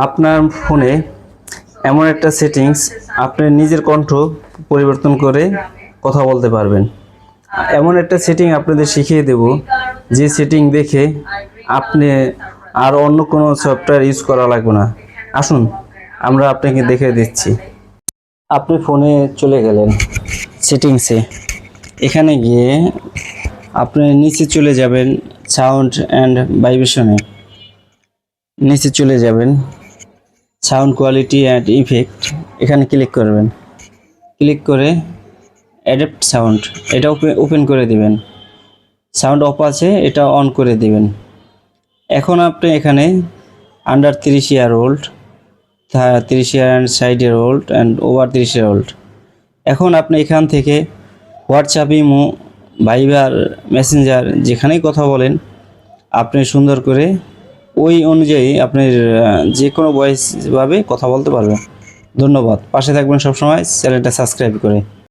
আপনার ফোনে এমন একটা সেটিংস, আপনি নিজের কণ্ঠ পরিবর্তন করে কথা বলতে পারবেন। এমন একটা সেটিং আপনাদের শিখিয়ে দেব, যে সেটিং দেখে আপনি আর অন্য কোনো সফটওয়্যার ইউজ করা লাগবে না। আসুন আমরা আপনাকে দেখে দিচ্ছি। আপনি ফোনে চলে গেলেন সেটিংসে, এখানে গিয়ে আপনি নিচে চলে যাবেন সাউন্ড অ্যান্ড ভাইব্রেশনে। নিচে চলে যাবেন সাউন্ড কোয়ালিটি অ্যান্ড ইফেক্ট, এখানে ক্লিক করবেন। ক্লিক করে অ্যাডাপ্ট সাউন্ড এটা ওপেন করে দিবেন। সাউন্ড অফ আছে, এটা অন করে দিবেন। এখন আপনি এখানে under 30 year old, 30 year and side year old and over 30 year old. এখন আপনি এখান থেকে হোয়াটসঅ্যাপ, ইমো, ভাইবার, মেসেঞ্জার যেখানেই কথা বলেন, আপনি সুন্দর করে ওই অনুযায়ী আপনার যে কোনো ভয়েসভাবে কথা বলতে পারবেন। ধন্যবাদ। পাশে থাকবেন সবসময়, চ্যানেলটা সাবস্ক্রাইব করে।